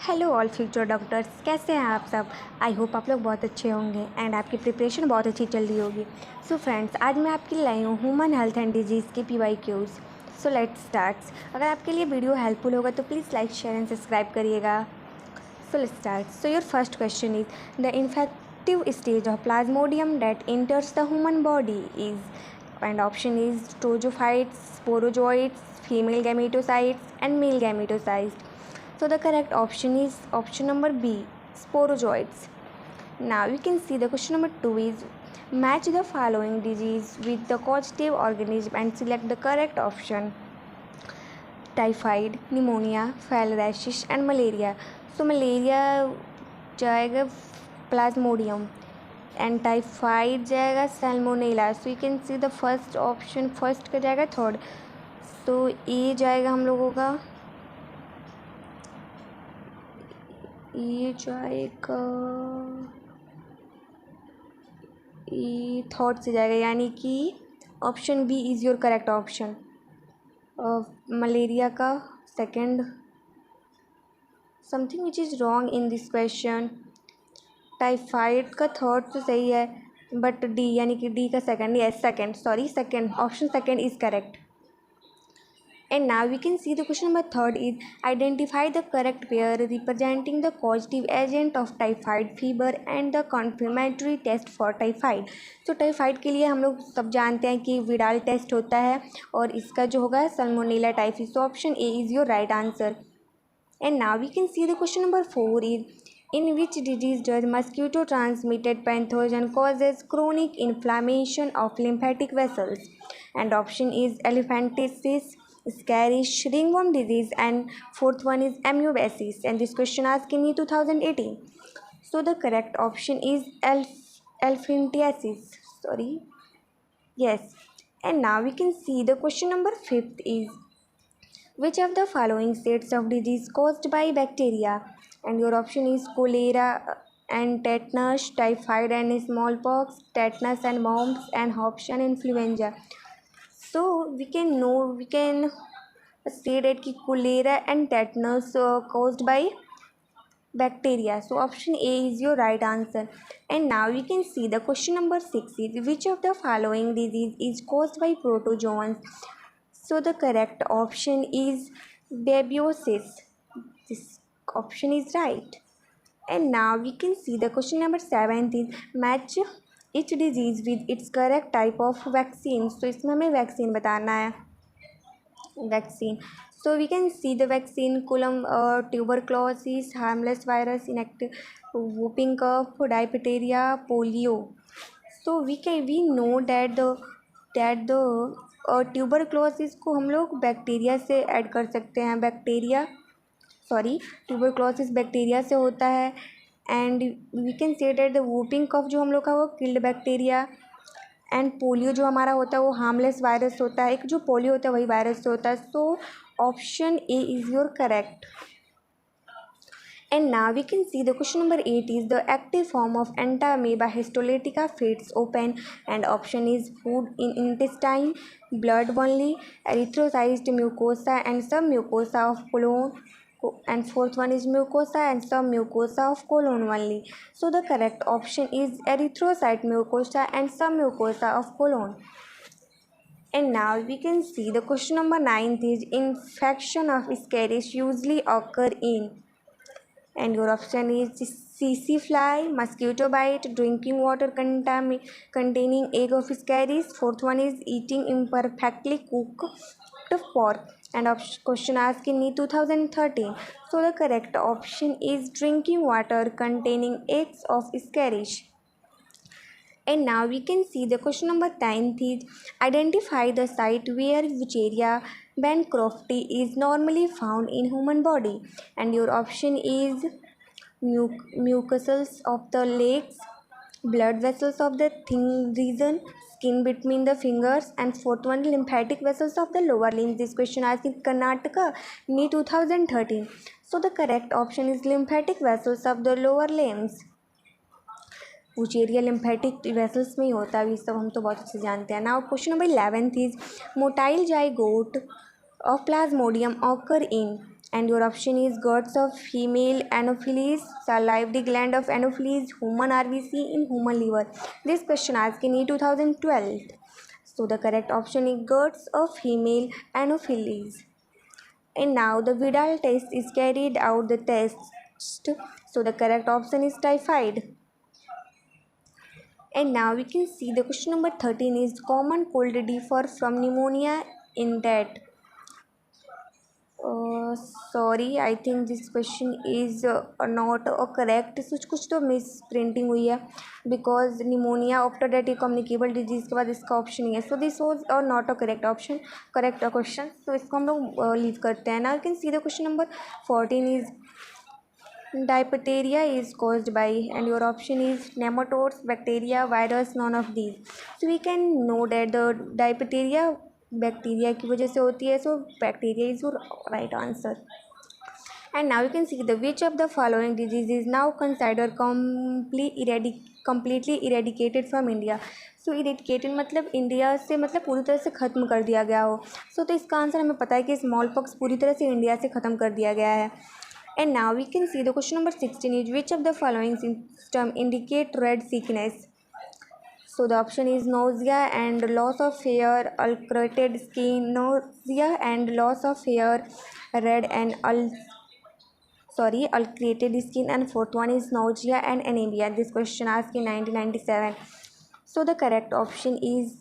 Hello all future doctors, कैसे हैं आप सब। आई होप आप लोग बहुत अच्छे होंगे एंड आपकी प्रिपरेशन बहुत अच्छी चल रही होगी। सो फ्रेंड्स, आज मैं आपके लिए लाई हूँ ह्यूमन हेल्थ एंड डिजीज़ के PYQs। So let's start. अगर आपके लिए वीडियो हेल्पफुल होगा तो please like share and subscribe करिएगा। So let's start. So your first question is the infective stage of plasmodium that enters the human body is, and option is strophoites, sporozoites, female gametocytes and male gametocytes. So the correct option is option number B, sporozoites. Now you can see the question number 2 is match the following disease with the causative organism and select the correct option. Typhoid, pneumonia, filariasis and malaria. So malaria जाएगा plasmodium and typhoid जाएगा salmonella. So you can see the first option, first का जाएगा third. So A जाएगा हम लोगों का, ये जाएगा, ये थॉट से जाएगा, यानी कि option B is your correct option. Malaria का second, something which is wrong in this question. Typhoid का थर्ड तो सही है, बट डी यानी कि डी का second, yes second, sorry second, option second is correct. And now we can see the question number 3 is identify the correct pair representing the causative agent of typhoid fever and the confirmatory test for typhoid. So typhoid के लिए हम लोग सब जानते हैं कि Widal test होता है और इसका जो होगा Salmonella typhi. So option A is your right answer. And now we can see the question number 4 is in which disease does mosquito transmitted pathogen causes chronic inflammation of lymphatic vessels? And option is elephantiasis, scarish, ringworm disease, and fourth one is amoebasis. And this question asked in 2018. So the correct option is elephantiasis. Sorry, yes. And now we can see the question number 5 is which of the following sets of disease caused by bacteria? And your option is cholera and tetanus, typhoid and smallpox, tetanus and mumps, and option influenza. So we can say that ki cholera and tetanus caused by bacteria. So option A is your right answer. And now we can see the question number 6 is which of the following disease is caused by protozoans? So the correct option is babesiosis. This option is right. And now we can see the question number 7 is match each disease with its correct type of vaccine. So इसमें हमें vaccine बताना है. Vaccine. So we can see the vaccine tuberculosis, harmless virus, inactive whooping cough, diphtheria, polio. So we know that the tuberculosis को हम लोग bacteria से add कर सकते हैं. ट्यूबरक्लोसिस बैक्टीरिया से होता है. And we can say that the whooping cough जो हम लोग का वो किल्ड बैक्टीरिया. एंड पोलियो जो हमारा होता है वो हार्मलेस वायरस होता है. एक जो पोलियो होता है वही वायरस से होता है. So option A is your correct. And now we can see the question number 8 is the active form of entamoeba histolytica fits open, and option is food in intestine, blood only, erythrocyte mucosa and submucosa of colon, and fourth one is mucosa and submucosa of colon only. So the correct option is erythrocyte mucosa and submucosa of colon. And now we can see the question number 9 is infection of Escherichia usually occur in, and your option is CC fly, mosquito bite, drinking water containing egg of Escherichia. Fourth one is eating imperfectly cooked pork. And question asked in 2013. So the correct option is drinking water containing eggs of Escherichia. And now we can see the question number 10 is identify the site where Wucheria bancrofti is normally found in human body. And your option is mucosals of the legs, blood vessels of the thin region, skin between the fingers, and fourth one lymphatic vessels of the lower limbs. This question asked in Karnataka in 2013. So the correct option is lymphatic vessels of the lower limbs. Wuchereria lymphatic vessels में ही होता है. ये सब हम तो बहुत अच्छे से जानते हैं. Now question number 11 is motile zygote of Plasmodium occur in, And your option is guts of female Anopheles, salivary gland of Anopheles, human RBC in human liver. This question asked in 2012. So the correct option is guts of female Anopheles. And now the Vidal test is carried out the test. So the correct option is typhoid. And now we can see the question number 13 is common cold differ from pneumonia in that. Sorry I think this question is not correct कुछ तो miss printing हुई है because pneumonia after date communicable disease के बाद इसका option ही है so this was not a correct option correct question तो इसको हम लोग लीव करते हैं ना you can see the question number 14 is diphtheria is caused by and your option is nematodes bacteria virus none of these so we can know that the diphtheria bacteria की वजह से होती है so bacteria is your right answer and now you can see the which of the following disease is now consider completely eradicated from India so eradicated मतलब India से मतलब पूरी तरह से ख़त्म कर दिया गया हो सो तो इसका आंसर हमें पता है कि स्मॉल पॉक्स पूरी तरह से इंडिया से ख़त्म कर दिया गया है and now we can see the question number 16 is which of the following symptom indicate red sickness So the option is nausea and loss of hair, ulcerated skin, nausea and loss of hair, red and ulcerated skin, and fourth one is nausea and anemia. This question asked in 1997. So the correct option is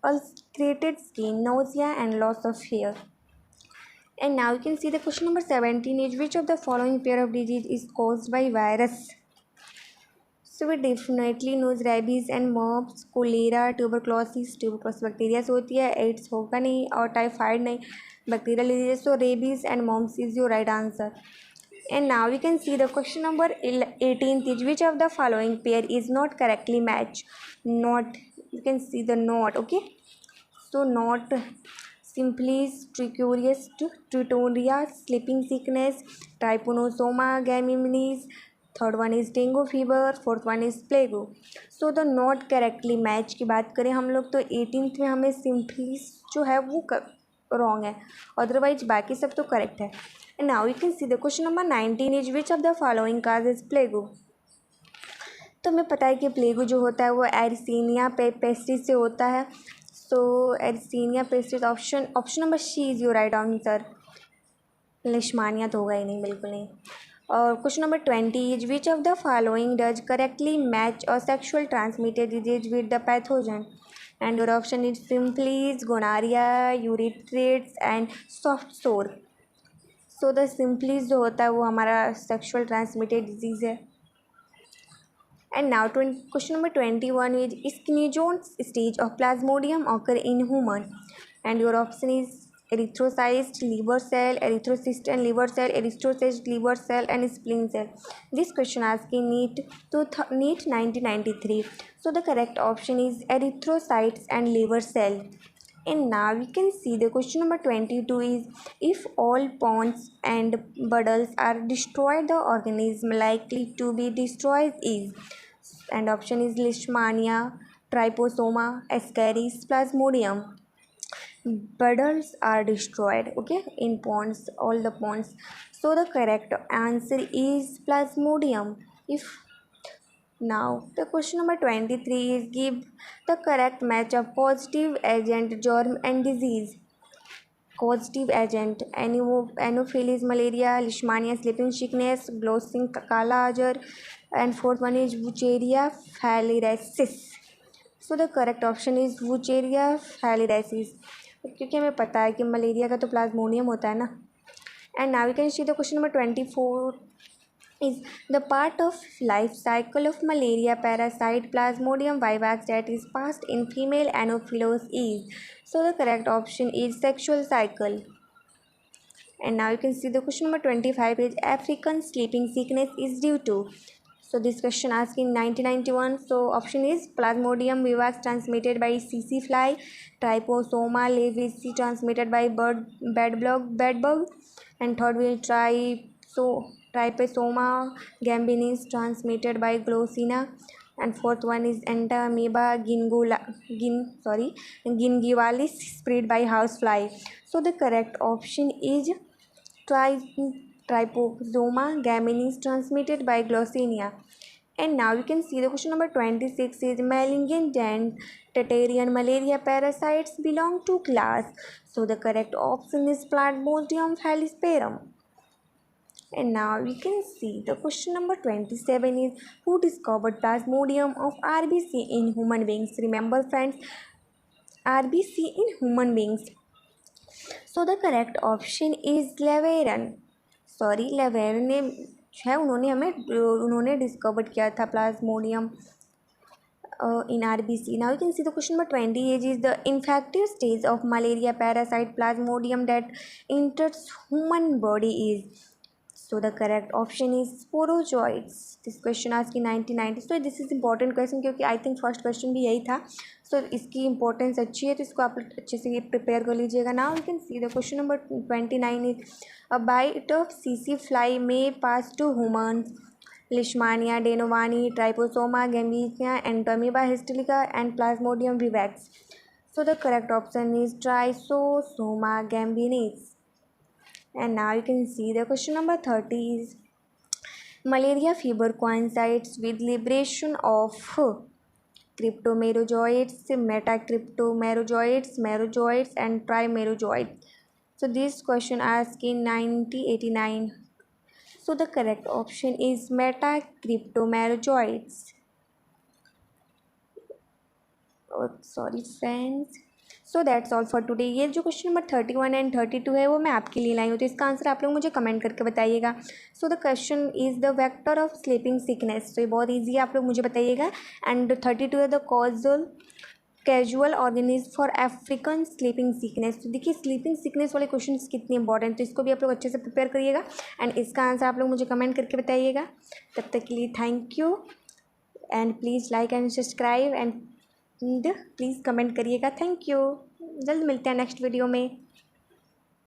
ulcerated skin, nausea and loss of hair. And now you can see the question number 17 is which of the following pair of disease is caused by virus? So we definitely knows rabies and mumps, cholera, tuberculosis bacteria से होती है AIDS होगा नहीं और typhoid नहीं bacterial disease so rabies and mumps is your right answer and now we can see the question number 18 is which of the following pair is not correctly match not you can see the not okay so not Simplex trichurious Tritoria sleeping sickness Trypanosoma gaminis third one is dengue fever fourth one is plague so the not correctly match की बात करें हम लोग तो 18th में हमें सिम्पलीस जो है वो रॉन्ग है अदरवाइज बाकी सब तो करेक्ट है and now you can see the question number 19 is which of the following cause is plague तो हमें पता है कि प्लेगो जो होता है वो एरिसीनिया पेस्टिस से होता है so Yersinia pestis option number C is your right answer Leishmania तो होगा ही नहीं बिल्कुल नहीं और question number 20 is which of the following does correctly match a sexual transmitted disease with the pathogen and your option is simplex gonorrhoea urethritis and soft sore so the simplex जो होता है वो हमारा सेक्शुअल ट्रांसमिटेड डिजीज़ है and now question number 21 is schizonts stage of Plasmodium occur in human and your option is erythrocyte liver cell, erythrocyst and liver cell, erythrocyst liver cell and spleen cell. This question asked in NEET 1993. So the correct option is erythrocytes and liver cell. And now we can see the question number 22 is if all pons and puddles are destroyed, the organism likely to be destroyed is, and option is Leishmania, Trypanosoma, Ascaris, Plasmodium. Puddles are destroyed in ponds, all the ponds, so the correct answer is Plasmodium. If now the question number 23 is give the correct match of positive agent germ and disease. Causative agent Anopheles malaria, Leishmania sleeping sickness, glossing kala ajar, and fourth one is Wucheria filariasis. So the correct option is Wucheria filariasis क्योंकि हमें पता है कि malaria का तो Plasmodium होता है ना and now we can see the question number 24 is the part of life cycle of malaria parasite Plasmodium vivax that is passed in female Anopheles is, so the correct option is sexual cycle. And now you can see the question number 25 is African sleeping sickness is due to, so this question asked in 1991. So option is Plasmodium vivax transmitted by CC fly, Trypanosoma levis transmitted by bedbug, and third will Trypanosoma gambinis transmitted by Glossina, and fourth one is Entamoeba gingivalis spread by housefly. So the correct option is Trypoxoma gamini is transmitted by Glossina. And now you can see the question number 26 is malignant and Tatarian malaria parasites belong to class. So the correct option is Plasmodium falciparum. And now we can see the question number 27 is who discovered Plasmodium of RBC in human beings? Remember friends, RBC in human beings. So the correct option is Leveran. लेवेरन ने है, उन्होंने discover किया था Plasmodium in RBC. Now you can see the question number 28 is the infective stage of malaria parasite Plasmodium that enters human body is. So the correct option is sporozoites. This question asked in 1990. So this is important question क्योंकि I think first question भी यही था. So इसकी importance अच्छी है, तो इसको आप अच्छे से prepare कर लीजिएगा. Now you can see the question number 29 is a bite of CC fly may pass to humans. Leishmania, Denovani, Trypophoma gambitia, Entomoeba histolytica, and Plasmodium vivax. So the correct option is Trypophoma gambinis. And now you can see the question number 30 is malaria fever coincides with liberation of cryptomerozoites, metacryptomerozoites, merozoites, and trimerozoites. So this question asked in 1989. So the correct option is metacryptomerozoites. Oh, sorry friends. So that's all for today. ये जो question number 31 and 32 है वो मैं आपके लिए लाई हूँ, तो इसका आंसर आप लोग मुझे कमेंट करके बताइएगा. So the question is the vector of sleeping sickness. तो ये बहुत ईजी है, आप लोग मुझे बताइएगा. एंड 32 है the causal casual organism for African sleeping sickness. तो देखिए स्लीपिंग सिकनेस वाले क्वेश्चन कितने इंपॉर्टेंट, तो इसको भी आप लोग अच्छे से प्रिपेयर करिएगा एंड इसका आंसर आप लोग मुझे कमेंट करके बताइएगा. तब तक के लिए thank you and please like and subscribe and please comment करिएगा. Thank you. जल्द मिलते हैं नेक्स्ट वीडियो में.